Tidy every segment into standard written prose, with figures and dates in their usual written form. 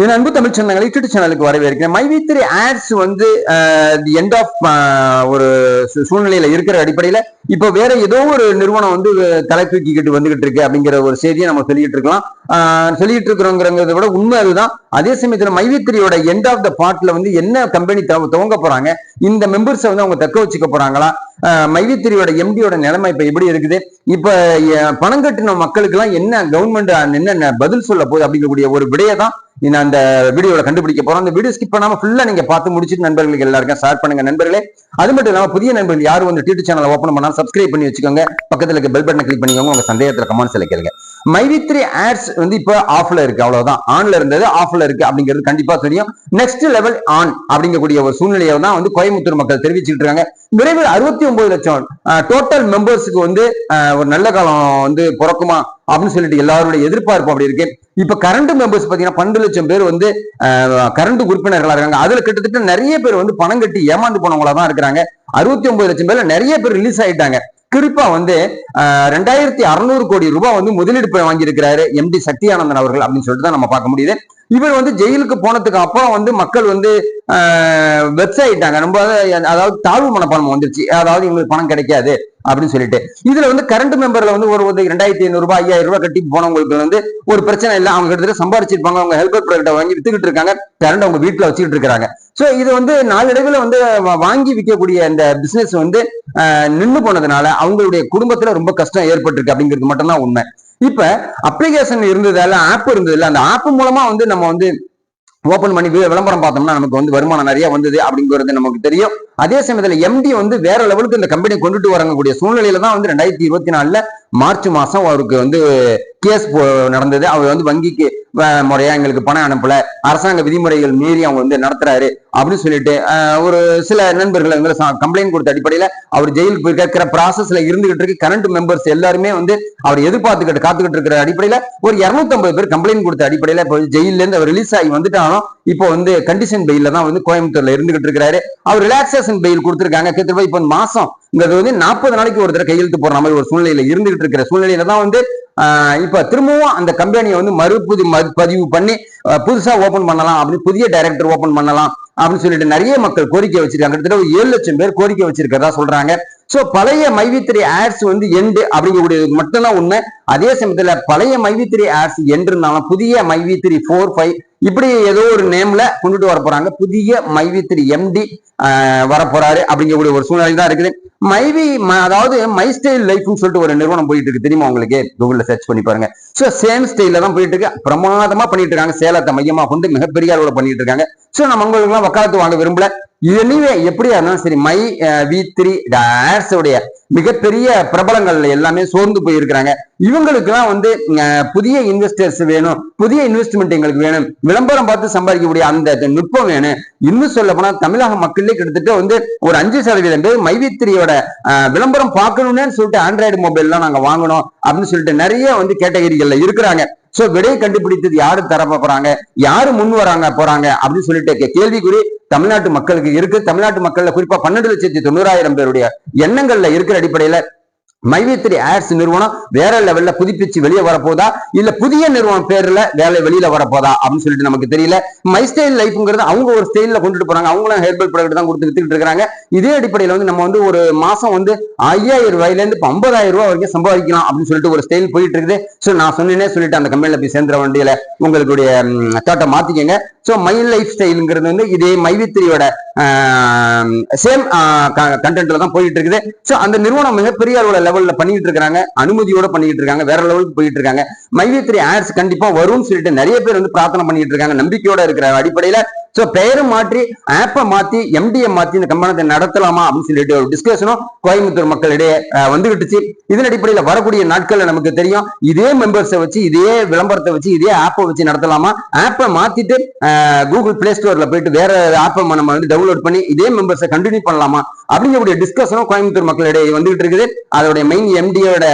என் அன்பு தமிழ் சொந்தங்களை யூடியூப் சேனலுக்கு வரவேற்கிறேன். மைவி3 ஆட்ஸ் வந்து எண்ட் ஆஃப் ஒரு சூழ்நிலையில இருக்கிற அடிப்படையில இப்ப வேற ஏதோ ஒரு நிறுவனம் வந்து தலை தூக்கிக்கிட்டு வந்துகிட்டு இருக்கு அப்படிங்கிற ஒரு செய்தியை நம்ம சொல்லிட்டு இருக்கலாம். சொல்லிட்டு இருக்கிறோங்கிறத விட உண்மை அதுதான். அதே சமயத்துல மைவி3யோட எண்ட் ஆஃப் த பார்ட்ல வந்து என்ன கம்பெனி துவங்க போறாங்க, இந்த மெம்பர்ஸை வந்து அவங்க தக்க வச்சுக்க போறாங்களா, மைவி3யோட எம்டியோட நிலைமை இப்ப எப்படி இருக்குது, இப்ப பணம் கட்டின மக்களுக்கு எல்லாம் என்ன கவர்மெண்ட் என்ன பதில் சொல்ல போகுது அப்படிங்கக்கூடிய ஒரு விடையை தான் நான் அந்த வீடியோல கண்டுபிடிக்க போறோம். அந்த வீடியோ ஸ்கிப் பண்ணாம ஃபுல்லா நீங்க பார்த்து முடிச்சுட்டு நண்பர்களுக்கு எல்லாருக்கும் ஷேர் பண்ணுங்க நண்பர்களே. அது மட்டும் இல்லாம புதிய நண்பர்கள் யாரும் வந்து யூடியூப் சேனல் ஓபன் பண்ணா சப்ஸ்கிரைப் பண்ணி வச்சுக்கோங்க. பக்கத்துல இருக்க பெல் பட்டனை கிளிக் பண்ணிக்கோங்க. உங்க சந்தேகத்துல கமெண்ட்ஸ்ல கேளுங்க. மைவி3 ஆட்ஸ் வந்து இப்ப ஆஃப்ல இருக்கு, அவ்வளவுதான். ஆன்ல இருந்தது ஆஃப்ல இருக்கு அப்படிங்கிறது கண்டிப்பா தெரியும். நெக்ஸ்ட் லெவல் ஆன் அப்படிங்கக்கூடிய ஒரு சூழ்நிலையை தான் வந்து கோயம்புத்தூர் மக்கள் தெரிவிச்சுட்டு இருக்காங்க. விரைவில் 69 லட்சம் டோட்டல் மெம்பர்ஸுக்கு வந்து ஒரு நல்ல காலம் வந்து பிறக்குமா அப்படின்னு சொல்லிட்டு எல்லாருடைய எதிர்பார்ப்பு அப்படி இருக்கு. இப்ப கரண்ட் மெம்பர்ஸ் பாத்தீங்கன்னா 12 லட்சம் பேர் வந்து கரண்ட் உறுப்பினர்களா இருக்காங்க. அதுல கிட்டத்தட்ட நிறைய பேர் வந்து பணம் கட்டி ஏமாந்து போனவங்களா தான் இருக்கிறாங்க. 69 லட்சம் பேர்ல நிறைய பேர் ரிலீஸ் ஆயிட்டாங்க. குறிப்பா வந்து 2600 கோடி ரூபாய் வந்து முதலீடு வாங்கி இருக்கிறாரு எம்டி சக்தியானந்தன் அவர்கள் அப்படின்னு சொல்லிட்டு தான் நம்ம பார்க்க முடியுது. இவர் வந்து ஜெயிலுக்கு போனதுக்கு அப்புறம் வந்து மக்கள் வந்து வெப்சைட்டாங்க, ரொம்ப அதாவது தாழ்வு மனப்பான்மை வந்துருச்சு, அதாவது இவங்களுக்கு பணம் கிடைக்காது அப்படின்னு சொல்லிட்டு. இதுல வந்து கரண்ட் மெம்பர்ல வந்து ஒரு 2500 ரூபாய் 5000 ரூபாய் கட்டி போனவங்களுக்கு வந்து ஒரு பிரச்சனை இல்லை. அவங்க கிட்டத்தட்ட சம்பாதிச்சிருப்பாங்க, அவங்க ஹெல்பர் ப்ராடக்ட் வாங்கி வித்துக்கிட்டு இருக்காங்க, கரண்ட் அவங்க வீட்டுல வச்சுக்கிட்டு இருக்காங்க. சோ இது வந்து நாளடைவில் வந்து வாங்கி விற்கக்கூடிய இந்த பிசினஸ் வந்து நின்று போனதுனால அவங்களுடைய குடும்பத்துல ரொம்ப கஷ்டம் ஏற்பட்டிருக்கு அப்படிங்கிறது மட்டும்தான் உண்மை. இப்ப அப்ளிகேஷன் இருந்ததால, ஆப் இருந்ததுல, அந்த ஆப் மூலமா வந்து நம்ம வந்து ஓபன் பண்ணி விளம்பரம் பார்த்தோம்னா நமக்கு வந்து வருமானம் நிறைய வந்தது அப்படிங்கிறது நமக்கு தெரியும். அதே சமயத்துல எம்டி வந்து வேற லெவலுக்கு இந்த கம்பெனி கொண்டுட்டு வரக்கூடிய சூழ்நிலையில தான் வந்து 2024 மார்ச் மாசம் அவருக்கு வந்து கேஸ் நடந்தது. அவர் வந்து வங்கிக்கு முறையா எங்களுக்கு பணம் அனுப்பல, அரசாங்க விதிமுறைகள் மீறி அவங்க வந்து நடத்துறாரு அப்படின்னு சொல்லிட்டு ஒரு சில நண்பர்கள் வந்து கம்ப்ளைண்ட் கொடுத்த அடிப்படையில அவர் ஜெயில் கேட்கிற ப்ராசஸ்ல இருந்துகிட்டு இருக்கு. கரண்ட் மெம்பர்ஸ் எல்லாருமே வந்து அவர் எதிர்பார்த்துக்கிட்டு காத்துக்கிட்டு இருக்கிற அடிப்படையில ஒரு 250 பேர் கம்ப்ளைண்ட் கொடுத்த அடிப்படையில இப்போ ஜெயில இருந்து அவர் ரிலீஸ் ஆகி வந்துட்டாலும் இப்போ வந்து கண்டிஷன் பெயில தான் வந்து கோயம்புத்தூர்ல இருந்துகிட்டு இருக்கிறாரு. அவர் ரிலாக்சேஷன் பெயில் கொடுத்திருக்காங்க. கிட்டத்தட்ட இப்போ மாசம் வந்து 40 நாளைக்கு ஒரு தடவை கையெழுத்து போற மாதிரி ஒரு சூழ்நிலையில இருந்துகிட்டு இருக்கிற சூழ்நிலையில தான் வந்து இப்ப திரும்பவும் அந்த கம்பெனியை வந்து மறுபதிவு பண்ணி புதுசா ஓபன் பண்ணலாம் அப்படின்னு, புதிய டைரக்டர் ஓபன் பண்ணலாம் அப்படின்னு சொல்லிட்டு நிறைய மக்கள் கோரிக்கை வச்சிருக்காங்க. கிட்டத்தட்ட 7 லட்சம் பேர் கோரிக்கை வச்சிருக்கிறதா சொல்றாங்க. சோ பழைய மைவி3 ஆட்ஸ் வந்து எண்டு அப்படிங்கக்கூடியது மட்டும்தான் உண்மை. அதே சமயத்துல பழைய மைவி3 ஆட்ஸ் எண்டு இருந்தாலும் புதிய மைவி3 4, 5 இப்படி ஏதோ ஒரு நேம்ல கொண்டுட்டு வர போறாங்க. புதிய மைவி3 எம்டி வரப்போறாரு அப்படிங்கக்கூடிய ஒரு சூழ்நிலை தான் இருக்குது. அதாவது மை ஸ்டைல் லைஃப்னு சொல்லிட்டு ஒரு நிறுவனம் போயிட்டு இருக்கு, தெரியுமா உங்களுக்கு? கூகுள்ல சர்ச் பண்ணி பாருங்க. சோ சேம் ஸ்டைல்ல தான் போயிட்டு இருக்கு, பிரமாதமா பண்ணிட்டு இருக்காங்க. சேலத்தை மையமா கொண்டு மிகப்பெரிய அளவுல பண்ணிட்டு இருக்காங்க. சோ நம்ம உங்களுக்கு எல்லாம் வக்காலத்து வாங்க விரும்பல. எனிவே எப்படியா இருந்தாலும் சரி, மைவி3 ஆட்ஸ் உடைய மிகப்பெரிய பிரபலங்கள்ல எல்லாமே சோர்ந்து போயிருக்கிறாங்க. இவங்களுக்கு எல்லாம் வந்து புதிய இன்வெஸ்டர்ஸ் வேணும், புதிய இன்வெஸ்ட்மெண்ட் எங்களுக்கு வேணும், விளம்பரம் பார்த்து சம்பாதிக்கக்கூடிய அந்த நுட்பம் வேணும். இன்னும் சொல்ல போனா தமிழக மக்களே கிட்டத்தட்ட வந்து ஒரு 5% பேர் மைவி3யோட விளம்பரம் பார்க்கணும்னு சொல்லிட்டு ஆண்ட்ராய்டு மொபைல் எல்லாம் நாங்க வாங்கணும் அப்படின்னு சொல்லிட்டு நிறைய வந்து கேட்டகரிகள்ல இருக்கிறாங்க. சோ விடையை கண்டுபிடித்தது யாரு தர போறாங்க, யாரு முன் வராங்க போறாங்க அப்படின்னு சொல்லிட்டு கேள்விக்குறி தமிழ்நாட்டு மக்களுக்கு இருக்கு. தமிழ்நாட்டு மக்கள்ல குறிப்பா 12,90,000 பேருடைய எண்ணங்கள்ல இருக்கிற அடிப்படையில மைவி3 ஆட்ஸ் நிறுவனம் வேற லெவல்ல புதுப்பிச்சு வெளியே வரப்போதா, இல்ல புதிய நிறுவனம் பேர்ல வேலை வெளியில வரப்போதா அப்படின்னு சொல்லிட்டு நமக்கு தெரியல. மை ஸ்டைல் லைஃப்ங்கிறது அவங்க ஒரு ஸ்டைல்ல கொண்டுட்டு போறாங்க, அவங்களும் ஹெர்பல் ப்ராடக்ட் தான் கொடுத்து வித்துக்கிட்டு இருக்காங்க. இதே அடிப்படையில வந்து நம்ம வந்து ஒரு மாசம் வந்து 5000 ரூபாயில இருந்து 50,000 ரூபாய் வரைக்கும் சம்பாதிக்கலாம் அப்படின்னு சொல்லிட்டு ஒரு ஸ்டைல் போயிட்டு இருக்குது. சோ நான் சொன்னேனே சொல்லிட்டு அந்த கம்பெனில போய் சேர்ந்துற வண்டியில உங்களுடைய தாட்டை மாத்திக்கங்க. சோ மை லைஃப் ஸ்டைலுங்கிறது வந்து இதே மைவி3யோட சேம் கண்டென்ட்ல தான் போயிட்டு இருக்குது. சோ அந்த நிறுவனம் மிகப்பெரிய அளவுல லெவல்ல பண்ணிட்டு இருக்காங்க, அனுமதியோட பண்ணிட்டு இருக்காங்க, வேற லெவலுக்கு போயிட்டு இருக்காங்க. மைவி3 ஆட்ஸ் கண்டிப்பா வரும்னு சொல்லிட்டு நிறைய பேர் வந்து பிரார்த்தனை பண்ணிட்டு இருக்காங்க, நம்பிக்கையோட இருக்கிற அடிப்படையில. சோ பெயரும் மாற்றி ஆப்பை மாத்தி எம்டிஎ மாத்தி இந்த கம்பெனத்தை நடத்தலாமா அப்படின்னு சொல்லிட்டு ஒரு டிஸ்கஷனும் கோயம்புத்தூர் மக்களிடையே வந்துகிட்டுச்சு. இதன் அடிப்படையில வரக்கூடிய நாட்கள்ல நமக்கு தெரியும், இதே மெம்பர்ஸை வச்சு, இதே விளம்பரத்தை வச்சு, இதே ஆப்பை வச்சு நடத்தலாமா, ஆப்பை மாத்திட்டு கூகுள் பிளே ஸ்டோர்ல போயிட்டு வேற ஆப்பை நம்ம வந்து டவுன்லோட் பண்ணி இதே மெம்பர்ஸை கண்டினியூ பண்ணலாமா அப்படிங்கக்கூடிய டிஸ்கஷனும் கோயம்புத்தூர் மக்களிடையே வந்துகிட்டு இருக்குது. அதோடைய மெயின் எம்டியோட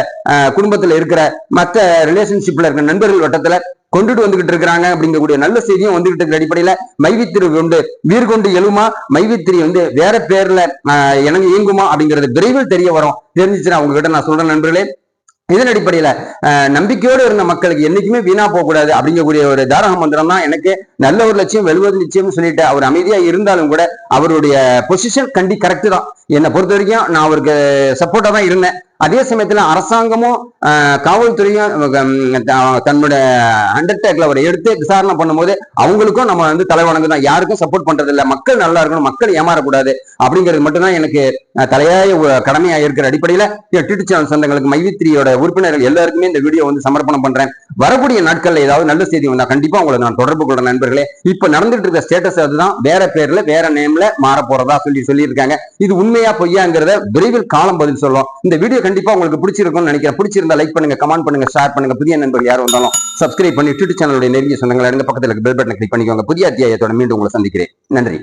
குடும்பத்துல இருக்கிற மற்ற ரிலேஷன்ஷிப்ல இருக்கிற நண்பர்கள் வட்டத்துல கொண்டுட்டு வந்துகிட்டு இருக்கிறாங்க அப்படிங்கக்கூடிய நல்ல செய்தியும் வந்துகிட்டு இருக்கிற அடிப்படையில மைவி3 கொண்டு வீர் கொண்டு எழுமா, மைவி3 வந்து வேற பேர்ல எனக்கு இயங்குமா அப்படிங்கிறது விரைவில் தெரிய வரும். தெரிஞ்சிச்சுன்னா உங்ககிட்ட நான் சொல்றேன் நண்பர்களே. இதன் அடிப்படையில நம்பிக்கையோடு இருந்த மக்களுக்கு என்னைக்குமே வீணா போகக்கூடாது அப்படிங்கக்கூடிய ஒரு தாரக மந்திரம் தான் எனக்கு. நல்ல ஒரு லட்சியம் வெல்வது நிச்சயம்னு சொல்லிட்டு அவர் அமைதியா இருந்தாலும் கூட அவருடைய பொசிஷன் கரெக்ட் தான். என்னை பொறுத்த வரைக்கும் நான் அவருக்கு சப்போர்ட்டா தான் இருந்தேன். அதே சமயத்துல அரசாங்கமும் காவல்துறையும் தன்னுடைய அண்டர்டேக்ல அவரை எடுத்து விசாரணை பண்ணும்போது அவங்களுக்கும் நம்ம வந்து தலைவணங்கு தான், யாருக்கும் சப்போர்ட் பண்றது இல்லை. மக்கள் நல்லா இருக்கணும், மக்கள் ஏமாறக்கூடாது அப்படிங்கிறது மட்டும்தான் எனக்கு தலையாய கடமையா இருக்கிற அடிப்படையில டிடி சேனல் சொந்தங்களுக்கு மைவித்திரியோட உறுப்பினர்கள் எல்லாருக்குமே இந்த வீடியோ வந்து சமர்ப்பணம் பண்றேன். வரக்கூடிய நாட்கள்ல ஏதாவது நல்ல செய்தி வந்தா கண்டிப்பா உங்களை நான் தொடர்பு கொள்றேன் நண்பர்களே. இப்ப நடந்துட்டு இருக்க ஸ்டேட்டஸ் அதுதான், வேற பேர்ல வேற நேம்ல மாற போறதா சொல்லியிருக்காங்க. இது உண்மையா பொய்யாங்கிறத விரைவில் காலம் பதில் சொல்லும். இந்த வீடியோ கண்டிப்பா உங்களுக்கு பிடிச்சிருக்கும்னு நினைக்கிறேன். பிடிச்சிருந்தா லைக் பண்ணுங்க, கமெண்ட் பண்ணுங்க, ஷேர் பண்ணுங்க. புதிய நண்பர்கள் யாரும் வந்தாலும் சப்ஸ்கிரைப் பண்ணி டிடி சேனலுடைய நெருங்கிய சொந்தங்களை பக்கத்தில் பெல் பட்டனை கிளிக் பண்ணிக்கோங்க. புதிய அத்தியாயத்தோட மீண்டும் உங்களை சந்திக்கிறேன். நன்றி.